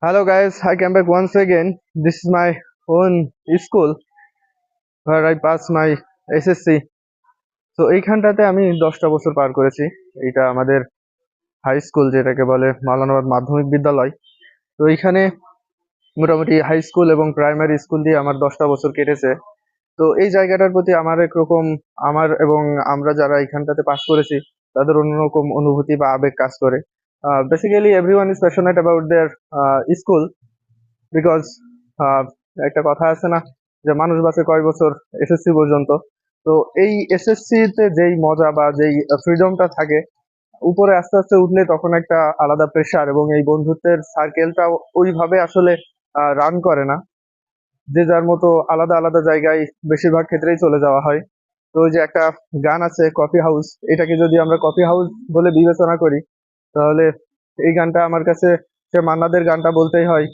Hello guys, I came back once again. This is my own school where I passed my SSC. তো এইখানটাতে আমি 10টা বছর পার করেছি। এটা আমাদের হাই স্কুল যেটাকে বলে মাওলানাবাদ মাধ্যমিক বিদ্যালয়। তো এইখানে মোটামুটি হাই স্কুল এবং প্রাইমারি স্কুল দিয়ে আমার 10টা বছর কেটেছে। তো এই জায়গাটার প্রতি আমার একরকম আমার এবং আমরা যারা এখানটাতে পাস করেছি তাদের অন্যরকম অনুভূতি বা আবেগ কাজ করে। Basically everyone is passionate about their school because একটা কথা আছে না যে মানুষ বাঁচে কয় বছর এসএসসি পর্যন্ত। তো এই এসএসসি তে যেই মজা বা যেই ফ্রিডমটা থাকে, উপরে আস্তে আস্তে উঠলে তখন একটা আলাদা প্রেশার এবং এই বন্ধুত্বের সার্কেলটা ওইভাবে আসলে রান করে না। যে যার মতো আলাদা আলাদা জায়গায় বেশিরভাগ ক্ষেত্রেই চলে যাওয়া হয়। তো ওই যে একটা গান আছে কফি হাউস, এটাকে যদি আমরা কফি হাউস বলে বিবেচনা করি তাহলে এই গানটা আমার কাছে সে মান্নাদের গানটা বলতেই হয়।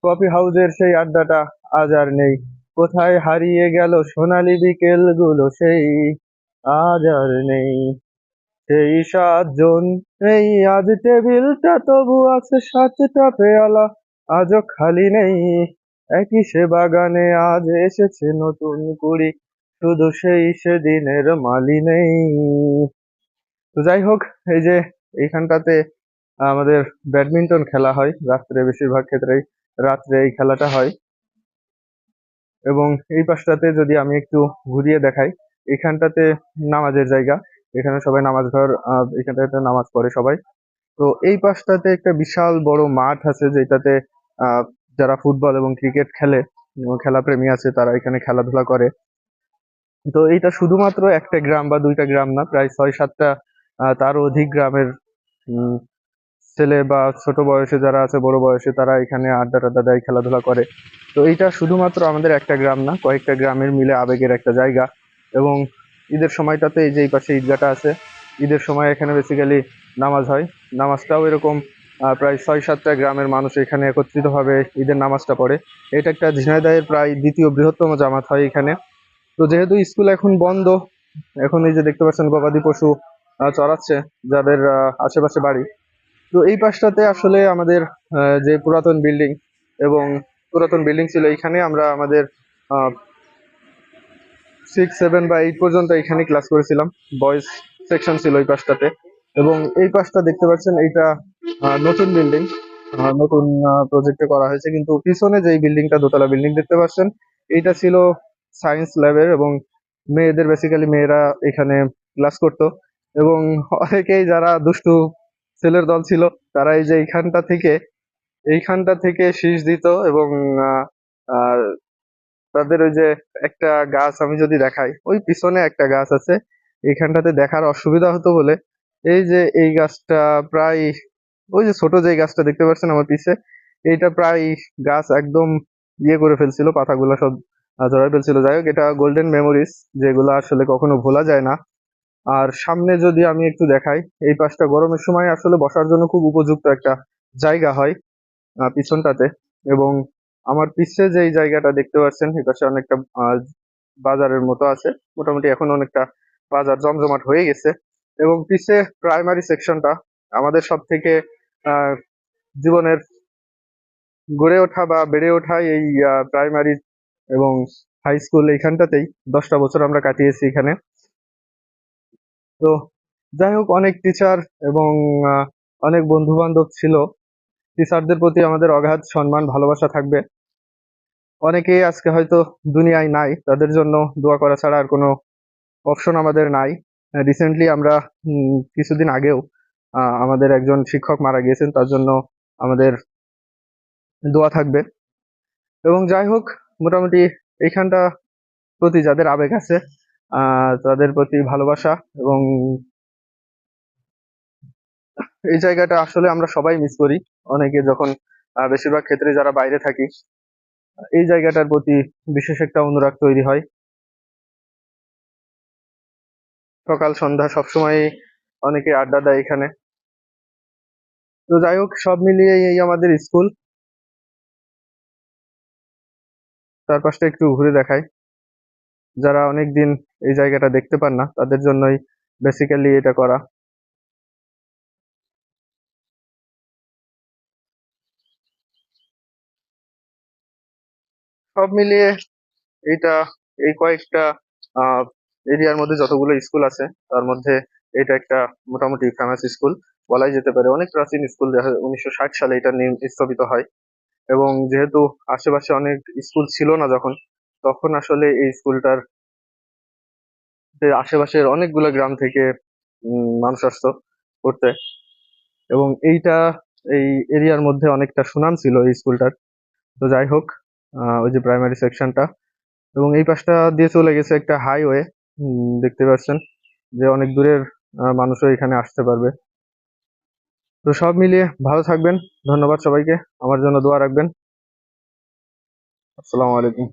কফি হাউসের সেই আড্ডাটা আজ আর নেই, কোথায় হারিয়ে গেল সোনালি বিকেল গুলো সেই আজ আর নেই। সেই 7 জন এই আজ টেবিলটা তবু আছে 7টা পেয়ালা আজও খালি নেই। একই সে বাগানে আজ এসেছে নতুন কুড়ি, শুধু সেই সেদিনের মালি নেই। তো যাই হোক, এই যে এইখানটাতে আমাদের ব্যাডমিন্টন খেলা হয় রাত্রে, বেশিরভাগ ক্ষেত্রেই রাত্রে এই খেলাটা হয়। এবং এই পাশটাতে যদি আমি একটু ঘুরিয়ে দেখাই, এখানটাতে নামাজের জায়গা। এখানে সবাই নামাজ ঘর, এখানটাতে নামাজ পড়ে সবাই। তো এই পাশটাতে একটা বিশাল বড় মাঠ আছে যেটাতে আহ যারা ফুটবল এবং ক্রিকেট খেলে এবং খেলা প্রেমী আছে তারা এখানে খেলাধুলা করে। তো এইটা শুধুমাত্র একটা গ্রাম বা দুইটা গ্রাম না, প্রায় 6-7টা তারও অধিক গ্রামের উম, ছেলে বা ছোট বয়সে যারা আছে, বড় বয়সে, তারা এখানে আড্ডা টাড্ডা দেয়, খেলাধুলা করে। তো এইটা শুধুমাত্র আমাদের একটা গ্রাম না, কয়েকটা গ্রামের মিলে আবেগের একটা জায়গা। এবং ঈদের সময়টাতে এই যে এই পাশে ঈদগাহটা আছে, ঈদের সময় এখানে বেসিক্যালি নামাজ হয়। নামাজটাও এরকম প্রায় 6-7টা গ্রামের মানুষ এখানে একত্রিত ভাবে ঈদের নামাজটা পড়ে। এটা একটা ঝিনাইদহের প্রায় দ্বিতীয় বৃহত্তম জামাত হয় এখানে। তো যেহেতু স্কুল এখন বন্ধ, এখন এই যে দেখতে পাচ্ছেন গবাদি পশু চড়াচ্ছে যাদের আশেপাশে বাড়ি। তো এই পাশটাতে আসলে আমাদের যে পুরাতন বিল্ডিং এবং পুরাতন বিল্ডিং ছিল, এইখানে আমরা আমাদের 6, 7 বা 8 পর্যন্ত এখানে ক্লাস করেছিলাম। বয়েজ সেকশন ছিল এই পাশটাতে। এবং এই পাশটা দেখতে পাচ্ছেন, এইটা নতুন বিল্ডিং, নতুন প্রজেক্টে করা হয়েছে। কিন্তু পিছনে যে বিল্ডিংটা, দোতলা বিল্ডিং দেখতে পাচ্ছেন, এইটা ছিল সায়েন্স ল্যাবের এবং মেয়েদের, বেসিক্যালি মেয়েরা এখানে ক্লাস করতো। এবং অনেকেই যারা দুষ্টু ছেলের দল ছিল তারা এই যে এইখানটা থেকে শীষ দিত। এবং আহ, আহ, তাদের ওই যে একটা গাছ আমি যদি দেখাই, ওই পিছনে একটা গাছ আছে, এইখানটাতে দেখার অসুবিধা হতো বলে এই যে এই গাছটা প্রায়, ওই যে ছোট যে গাছটা দেখতে পাচ্ছেন আমার পিছে, এইটা প্রায় গাছ একদম ইয়ে করে ফেলছিল, পাতাগুলো সব ঝরাই ফেলছিল। যাই হোক, এটা গোল্ডেন মেমোরিজ, যেগুলো আসলে কখনো ভোলা যায় না। আর সামনে যদি আমি একটু দেখাই, এই পাশটা গরমের সময় আসলে বসার জন্য খুব উপযুক্ত একটা জায়গা হয় পিছনটাতে। এবং আমার পিছে যে এই জায়গাটা দেখতে পাচ্ছেন, এই পাশে অনেকটা বাজারের মতো আছে। মোটামুটি এখন অনেকটা বাজার জমজমাট হয়ে গেছে। এবং পিছে প্রাইমারি সেকশনটা, আমাদের সব থেকে আহ জীবনের গড়ে ওঠা বা বেড়ে ওঠা এই প্রাইমারি এবং হাই স্কুল এইখানটাতেই 10টা বছর আমরা কাটিয়েছি এখানে। তো যাই হোক, অনেক টিচার এবং আহ, অনেক বন্ধু বান্ধব ছিল। টিচারদের প্রতি আমাদের অগাধ সম্মান ভালোবাসা থাকবে। অনেকেই আজকে হয়তো দুনিয়ায় নাই, তাদের জন্য দোয়া করা ছাড়া আর কোনো অপশন আমাদের নাই। রিসেন্টলি আমরা কিছুদিন আগেও আমাদের একজন শিক্ষক মারা গিয়েছেন, তার জন্য আমাদের দোয়া থাকবে। এবং যাই হোক, মোটামুটি এইখানটা প্রতি যাদের আবেগ আছে, তাদের প্রতি ভালোবাসা। এবং এই জায়গাটা আসলে আমরা সবাই মিস করি। অনেকে যখন বেশিরভাগ ক্ষেত্রে যারা বাইরে থাকি, এই জায়গাটার প্রতি বিশেষ একটা অনুরাগ তৈরি হয়। সকাল সন্ধ্যা সবসময় অনেকে আড্ডা দেয় এখানে। তো যাই হোক, সব মিলিয়ে এই আমাদের স্কুল। চারপাশটা একটু ঘুরে দেখাই, যারা অনেকদিন এই জায়গাটা দেখতে পান না তাদের জন্যই বেসিক্যালি এটা করা। সব মিলিয়ে এইটা এই কয়েকটা এরিয়ার মধ্যে যতগুলো স্কুল আছে তার মধ্যে এটা একটা মোটামুটি ফেমাস স্কুল বলাই যেতে পারে। অনেক প্রাচীন স্কুল, 1960 সালে এটা স্থাপিত হয়। এবং যেহেতু আশেপাশে অনেক স্কুল ছিল না যখন, তখন আসলে এই স্কুলটার আশেপাশের অনেকগুলো গ্রাম থেকে মানুষ আসতো পড়তে। এবং এই এরিয়ার মধ্যে অনেকটা সুনাম ছিল এই স্কুলটার। তো যাই হোক, ওই যে প্রাইমারি সেকশনটা, এবং এই পাশটা দিয়ে চলে গেছে একটা হাইওয়ে, দেখতে পাচ্ছেন যে অনেক দূরের মানুষও এখানে আসতে পারবে। তো সব মিলিয়ে ভালো থাকবেন। ধন্যবাদ সবাইকে, আমার জন্য দোয়া রাখবেন। আসসালামু আলাইকুম।